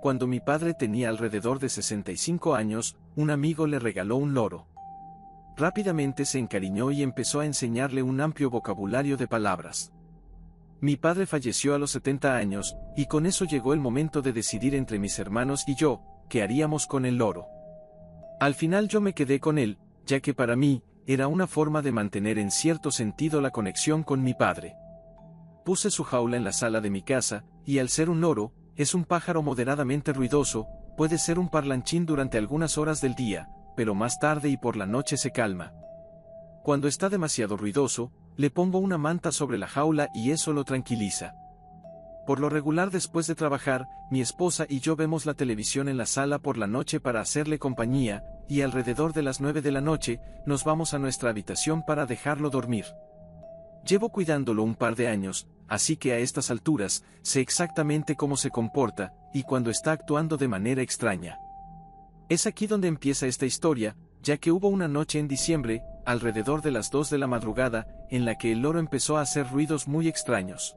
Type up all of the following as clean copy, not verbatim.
cuando mi padre tenía alrededor de 65 años, un amigo le regaló un loro. Rápidamente se encariñó y empezó a enseñarle un amplio vocabulario de palabras. Mi padre falleció a los 70 años, y con eso llegó el momento de decidir entre mis hermanos y yo, qué haríamos con el loro. Al final yo me quedé con él, ya que para mí, era una forma de mantener en cierto sentido la conexión con mi padre. Puse su jaula en la sala de mi casa, y al ser un loro, es un pájaro moderadamente ruidoso, puede ser un parlanchín durante algunas horas del día, pero más tarde y por la noche se calma. Cuando está demasiado ruidoso, le pongo una manta sobre la jaula y eso lo tranquiliza. Por lo regular después de trabajar, mi esposa y yo vemos la televisión en la sala por la noche para hacerle compañía, y alrededor de las 9 de la noche, nos vamos a nuestra habitación para dejarlo dormir. Llevo cuidándolo un par de años, así que a estas alturas, sé exactamente cómo se comporta, y cuando está actuando de manera extraña. Es aquí donde empieza esta historia, ya que hubo una noche en diciembre, alrededor de las 2 de la madrugada, en la que el loro empezó a hacer ruidos muy extraños.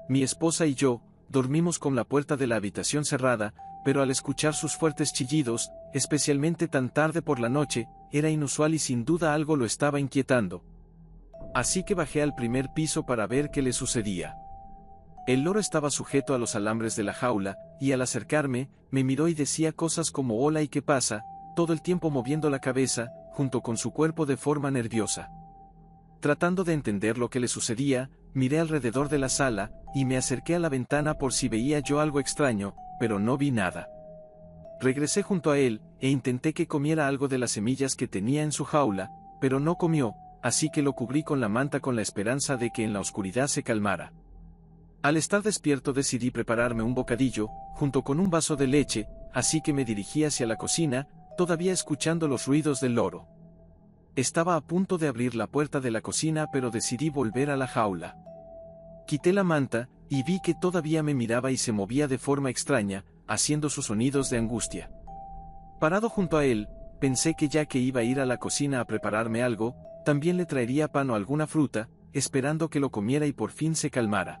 Mi esposa y yo, dormimos con la puerta de la habitación cerrada, pero al escuchar sus fuertes chillidos, especialmente tan tarde por la noche, era inusual y sin duda algo lo estaba inquietando. Así que bajé al primer piso para ver qué le sucedía. El loro estaba sujeto a los alambres de la jaula, y al acercarme, me miró y decía cosas como hola y qué pasa, todo el tiempo moviendo la cabeza, junto con su cuerpo de forma nerviosa. Tratando de entender lo que le sucedía, miré alrededor de la sala, y me acerqué a la ventana por si veía yo algo extraño, pero no vi nada. Regresé junto a él, e intenté que comiera algo de las semillas que tenía en su jaula, pero no comió, así que lo cubrí con la manta con la esperanza de que en la oscuridad se calmara. Al estar despierto decidí prepararme un bocadillo, junto con un vaso de leche, así que me dirigí hacia la cocina, todavía escuchando los ruidos del loro. Estaba a punto de abrir la puerta de la cocina pero decidí volver a la jaula. Quité la manta, y vi que todavía me miraba y se movía de forma extraña, haciendo sus sonidos de angustia. Parado junto a él, pensé que ya que iba a ir a la cocina a prepararme algo, también le traería pan o alguna fruta, esperando que lo comiera y por fin se calmara.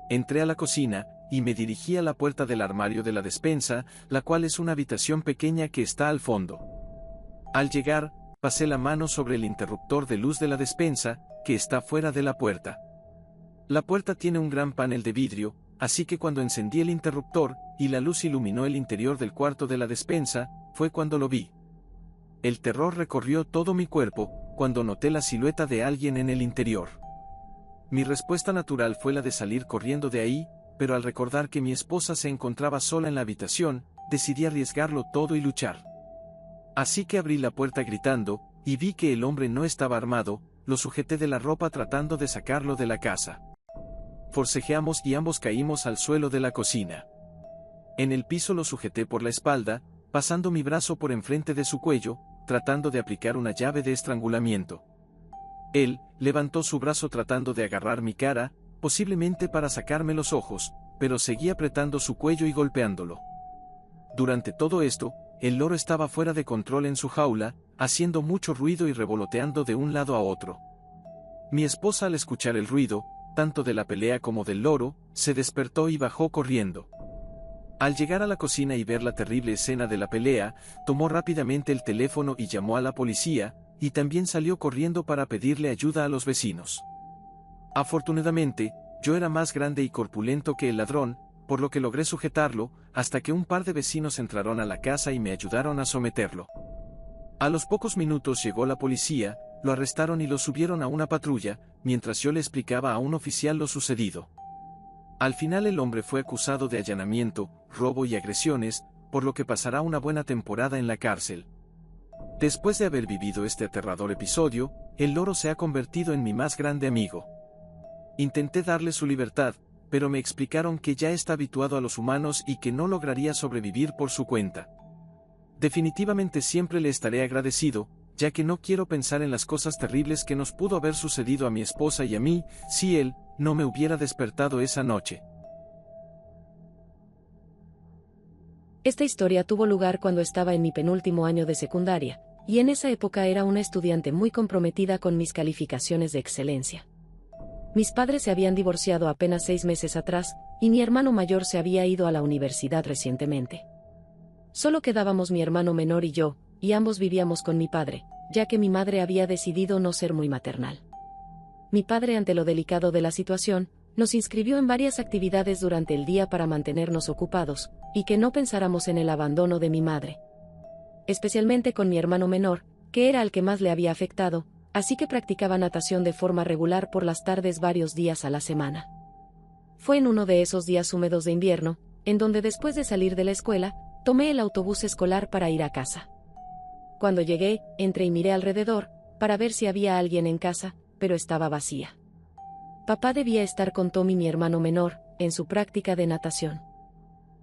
Entré a la cocina, y me dirigí a la puerta del armario de la despensa, la cual es una habitación pequeña que está al fondo. Al llegar, pasé la mano sobre el interruptor de luz de la despensa, que está fuera de la puerta. La puerta tiene un gran panel de vidrio, así que cuando encendí el interruptor, y la luz iluminó el interior del cuarto de la despensa, fue cuando lo vi. El terror recorrió todo mi cuerpo, cuando noté la silueta de alguien en el interior. Mi respuesta natural fue la de salir corriendo de ahí, pero al recordar que mi esposa se encontraba sola en la habitación, decidí arriesgarlo todo y luchar. Así que abrí la puerta gritando, y vi que el hombre no estaba armado, lo sujeté de la ropa tratando de sacarlo de la casa. Forcejeamos y ambos caímos al suelo de la cocina. En el piso lo sujeté por la espalda, pasando mi brazo por enfrente de su cuello, tratando de aplicar una llave de estrangulamiento. Él levantó su brazo tratando de agarrar mi cara, posiblemente para sacarme los ojos, pero seguía apretando su cuello y golpeándolo. Durante todo esto, el loro estaba fuera de control en su jaula, haciendo mucho ruido y revoloteando de un lado a otro. Mi esposa, al escuchar el ruido, tanto de la pelea como del loro, se despertó y bajó corriendo. Al llegar a la cocina y ver la terrible escena de la pelea, tomó rápidamente el teléfono y llamó a la policía, y también salió corriendo para pedirle ayuda a los vecinos. Afortunadamente, yo era más grande y corpulento que el ladrón, por lo que logré sujetarlo, hasta que un par de vecinos entraron a la casa y me ayudaron a someterlo. A los pocos minutos llegó la policía, lo arrestaron y lo subieron a una patrulla, mientras yo le explicaba a un oficial lo sucedido. Al final el hombre fue acusado de allanamiento, robo y agresiones, por lo que pasará una buena temporada en la cárcel. Después de haber vivido este aterrador episodio, el loro se ha convertido en mi más grande amigo. Intenté darle su libertad, pero me explicaron que ya está habituado a los humanos y que no lograría sobrevivir por su cuenta. Definitivamente siempre le estaré agradecido, ya que no quiero pensar en las cosas terribles que nos pudo haber sucedido a mi esposa y a mí, si él no me hubiera despertado esa noche. Esta historia tuvo lugar cuando estaba en mi penúltimo año de secundaria, y en esa época era una estudiante muy comprometida con mis calificaciones de excelencia. Mis padres se habían divorciado apenas 6 meses atrás, y mi hermano mayor se había ido a la universidad recientemente. Solo quedábamos mi hermano menor y yo, y ambos vivíamos con mi padre, ya que mi madre había decidido no ser muy maternal. Mi padre, ante lo delicado de la situación, nos inscribió en varias actividades durante el día para mantenernos ocupados, y que no pensáramos en el abandono de mi madre. Especialmente con mi hermano menor, que era al que más le había afectado, así que practicaba natación de forma regular por las tardes varios días a la semana. Fue en uno de esos días húmedos de invierno, en donde después de salir de la escuela, tomé el autobús escolar para ir a casa. Cuando llegué, entré y miré alrededor, para ver si había alguien en casa, pero estaba vacía. Papá debía estar con Tommy, mi hermano menor, en su práctica de natación.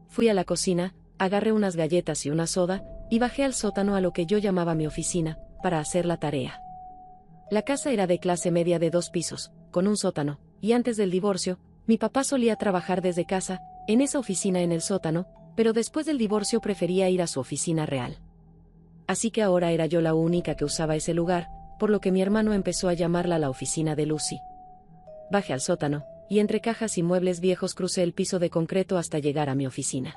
Fui a la cocina, agarré unas galletas y una soda, y bajé al sótano a lo que yo llamaba mi oficina, para hacer la tarea. La casa era de clase media de 2 pisos, con un sótano, y antes del divorcio, mi papá solía trabajar desde casa, en esa oficina en el sótano, pero después del divorcio prefería ir a su oficina real. Así que ahora era yo la única que usaba ese lugar, por lo que mi hermano empezó a llamarla la oficina de Lucy. Bajé al sótano, y entre cajas y muebles viejos crucé el piso de concreto hasta llegar a mi oficina.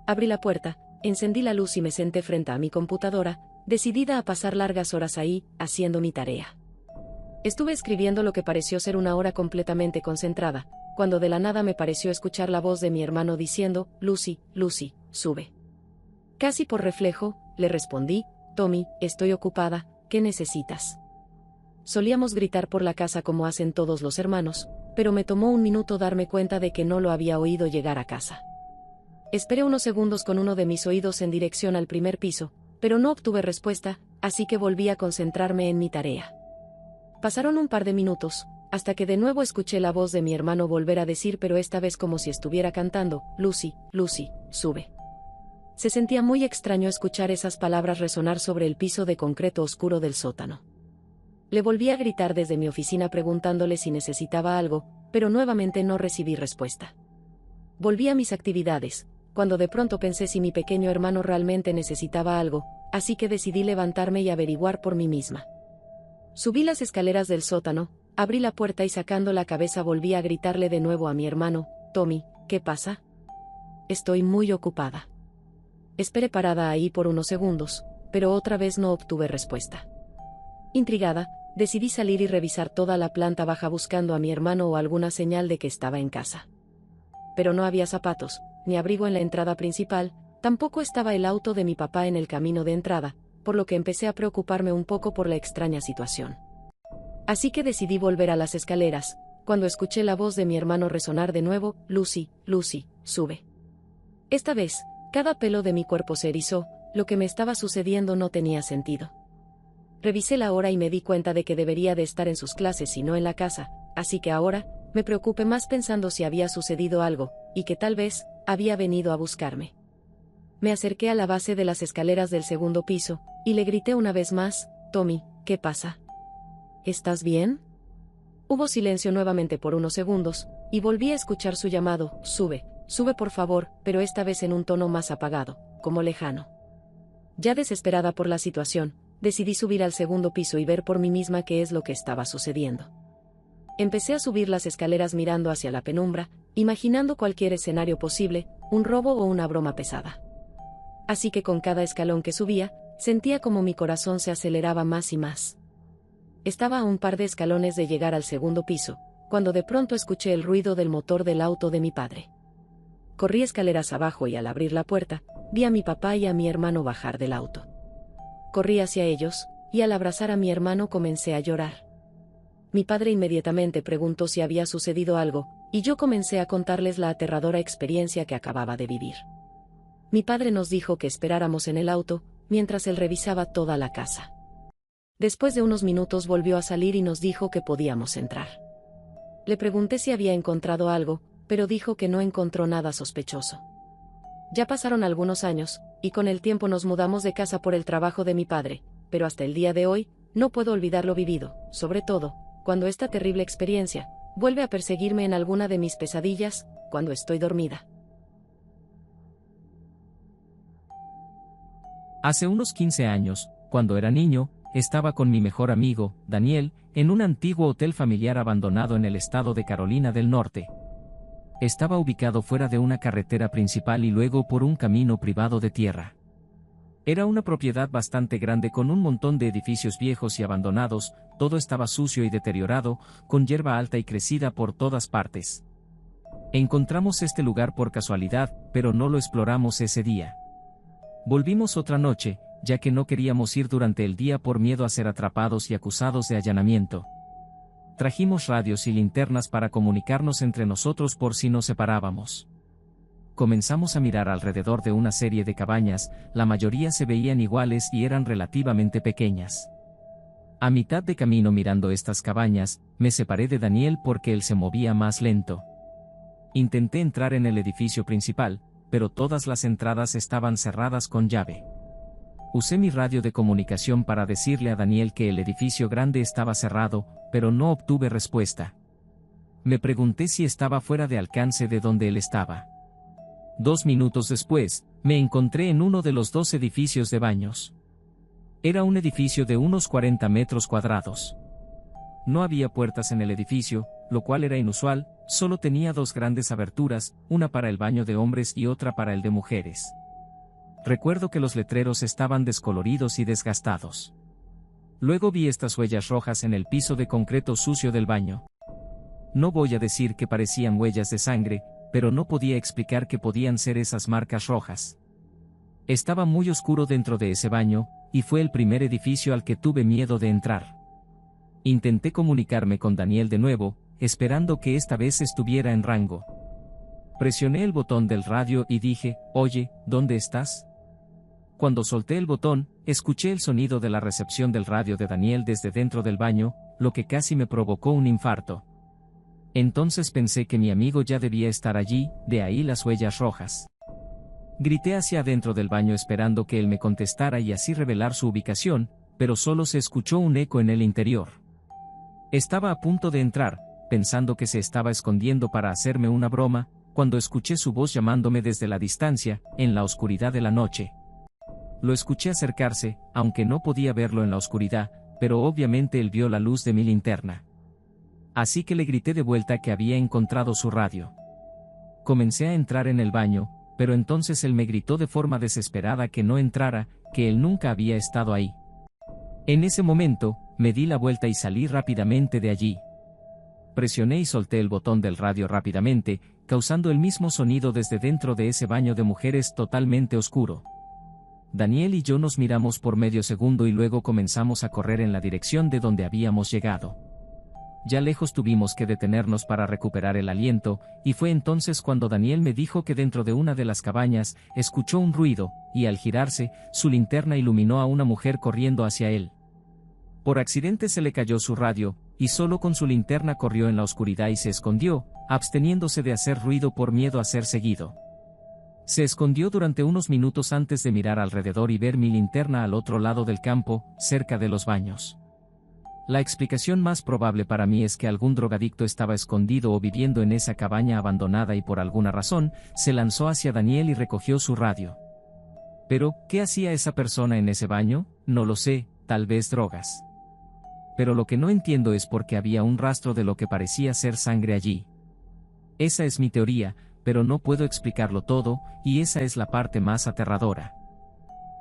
Abrí la puerta, encendí la luz y me senté frente a mi computadora, decidida a pasar largas horas ahí, haciendo mi tarea. Estuve escribiendo lo que pareció ser una hora completamente concentrada, cuando de la nada me pareció escuchar la voz de mi hermano diciendo: Lucy, Lucy, sube. Casi por reflejo, le respondí: Tommy, estoy ocupada, ¿qué necesitas? Solíamos gritar por la casa como hacen todos los hermanos, pero me tomó un minuto darme cuenta de que no lo había oído llegar a casa. Esperé unos segundos con uno de mis oídos en dirección al primer piso, pero no obtuve respuesta, así que volví a concentrarme en mi tarea. Pasaron un par de minutos, hasta que de nuevo escuché la voz de mi hermano volver a decir, pero esta vez como si estuviera cantando: Lucy, Lucy, sube. Se sentía muy extraño escuchar esas palabras resonar sobre el piso de concreto oscuro del sótano. Le volví a gritar desde mi oficina preguntándole si necesitaba algo, pero nuevamente no recibí respuesta. Volví a mis actividades, cuando de pronto pensé si mi pequeño hermano realmente necesitaba algo, así que decidí levantarme y averiguar por mí misma. Subí las escaleras del sótano, abrí la puerta y sacando la cabeza volví a gritarle de nuevo a mi hermano: Tommy, ¿qué pasa? Estoy muy ocupada. Esperé parada ahí por unos segundos, pero otra vez no obtuve respuesta. Intrigada, decidí salir y revisar toda la planta baja buscando a mi hermano o alguna señal de que estaba en casa. Pero no había zapatos, ni abrigo en la entrada principal, tampoco estaba el auto de mi papá en el camino de entrada, por lo que empecé a preocuparme un poco por la extraña situación. Así que decidí volver a las escaleras, cuando escuché la voz de mi hermano resonar de nuevo: Lucy, Lucy, sube. Esta vez, cada pelo de mi cuerpo se erizó, lo que me estaba sucediendo no tenía sentido. Revisé la hora y me di cuenta de que debería de estar en sus clases y no en la casa, así que ahora, me preocupé más pensando si había sucedido algo, y que tal vez, había venido a buscarme. Me acerqué a la base de las escaleras del segundo piso, y le grité una vez más: Tommy, ¿qué pasa? ¿Estás bien? Hubo silencio nuevamente por unos segundos, y volví a escuchar su llamado: sube, sube por favor, pero esta vez en un tono más apagado, como lejano. Ya desesperada por la situación, decidí subir al segundo piso y ver por mí misma qué es lo que estaba sucediendo. Empecé a subir las escaleras mirando hacia la penumbra, imaginando cualquier escenario posible, un robo o una broma pesada. Así que con cada escalón que subía, sentía como mi corazón se aceleraba más y más. Estaba a un par de escalones de llegar al segundo piso, cuando de pronto escuché el ruido del motor del auto de mi padre. Corrí escaleras abajo y al abrir la puerta, vi a mi papá y a mi hermano bajar del auto. Corrí hacia ellos, y al abrazar a mi hermano comencé a llorar. Mi padre inmediatamente preguntó si había sucedido algo, y yo comencé a contarles la aterradora experiencia que acababa de vivir. Mi padre nos dijo que esperáramos en el auto, mientras él revisaba toda la casa. Después de unos minutos volvió a salir y nos dijo que podíamos entrar. Le pregunté si había encontrado algo, pero dijo que no encontró nada sospechoso. Ya pasaron algunos años, y con el tiempo nos mudamos de casa por el trabajo de mi padre, pero hasta el día de hoy, no puedo olvidar lo vivido, sobre todo, cuando esta terrible experiencia vuelve a perseguirme en alguna de mis pesadillas, cuando estoy dormida. Hace unos 15 años, cuando era niño, estaba con mi mejor amigo, Daniel, en un antiguo hotel familiar abandonado en el estado de Carolina del Norte. Estaba ubicado fuera de una carretera principal y luego por un camino privado de tierra. Era una propiedad bastante grande con un montón de edificios viejos y abandonados, todo estaba sucio y deteriorado, con hierba alta y crecida por todas partes. Encontramos este lugar por casualidad, pero no lo exploramos ese día. Volvimos otra noche, ya que no queríamos ir durante el día por miedo a ser atrapados y acusados de allanamiento. Trajimos radios y linternas para comunicarnos entre nosotros por si nos separábamos. Comenzamos a mirar alrededor de una serie de cabañas, la mayoría se veían iguales y eran relativamente pequeñas. A mitad de camino mirando estas cabañas, me separé de Daniel porque él se movía más lento. Intenté entrar en el edificio principal, pero todas las entradas estaban cerradas con llave. Usé mi radio de comunicación para decirle a Daniel que el edificio grande estaba cerrado, pero no obtuve respuesta. Me pregunté si estaba fuera de alcance de donde él estaba. 2 minutos después, me encontré en uno de los 2 edificios de baños. Era un edificio de unos 40 metros cuadrados. No había puertas en el edificio, lo cual era inusual, solo tenía 2 grandes aberturas, una para el baño de hombres y otra para el de mujeres. Recuerdo que los letreros estaban descoloridos y desgastados. Luego vi estas huellas rojas en el piso de concreto sucio del baño. No voy a decir que parecían huellas de sangre, pero no podía explicar qué podían ser esas marcas rojas. Estaba muy oscuro dentro de ese baño, y fue el primer edificio al que tuve miedo de entrar. Intenté comunicarme con Daniel de nuevo, esperando que esta vez estuviera en rango. Presioné el botón del radio y dije, «Oye, ¿dónde estás?». Cuando solté el botón, escuché el sonido de la recepción del radio de Daniel desde dentro del baño, lo que casi me provocó un infarto. Entonces pensé que mi amigo ya debía estar allí, de ahí las huellas rojas. Grité hacia adentro del baño esperando que él me contestara y así revelar su ubicación, pero solo se escuchó un eco en el interior. Estaba a punto de entrar, pensando que se estaba escondiendo para hacerme una broma, cuando escuché su voz llamándome desde la distancia, en la oscuridad de la noche. Lo escuché acercarse, aunque no podía verlo en la oscuridad, pero obviamente él vio la luz de mi linterna. Así que le grité de vuelta que había encontrado su radio. Comencé a entrar en el baño, pero entonces él me gritó de forma desesperada que no entrara, que él nunca había estado ahí. En ese momento, me di la vuelta y salí rápidamente de allí. Presioné y solté el botón del radio rápidamente, causando el mismo sonido desde dentro de ese baño de mujeres totalmente oscuro. Daniel y yo nos miramos por medio segundo y luego comenzamos a correr en la dirección de donde habíamos llegado. Ya lejos tuvimos que detenernos para recuperar el aliento, y fue entonces cuando Daniel me dijo que dentro de una de las cabañas, escuchó un ruido, y al girarse, su linterna iluminó a una mujer corriendo hacia él. Por accidente se le cayó su radio, y solo con su linterna corrió en la oscuridad y se escondió, absteniéndose de hacer ruido por miedo a ser seguido. Se escondió durante unos minutos antes de mirar alrededor y ver mi linterna al otro lado del campo, cerca de los baños. La explicación más probable para mí es que algún drogadicto estaba escondido o viviendo en esa cabaña abandonada y por alguna razón, se lanzó hacia Daniel y recogió su radio. Pero, ¿qué hacía esa persona en ese baño? No lo sé, tal vez drogas. Pero lo que no entiendo es por qué había un rastro de lo que parecía ser sangre allí. Esa es mi teoría, pero no puedo explicarlo todo, y esa es la parte más aterradora.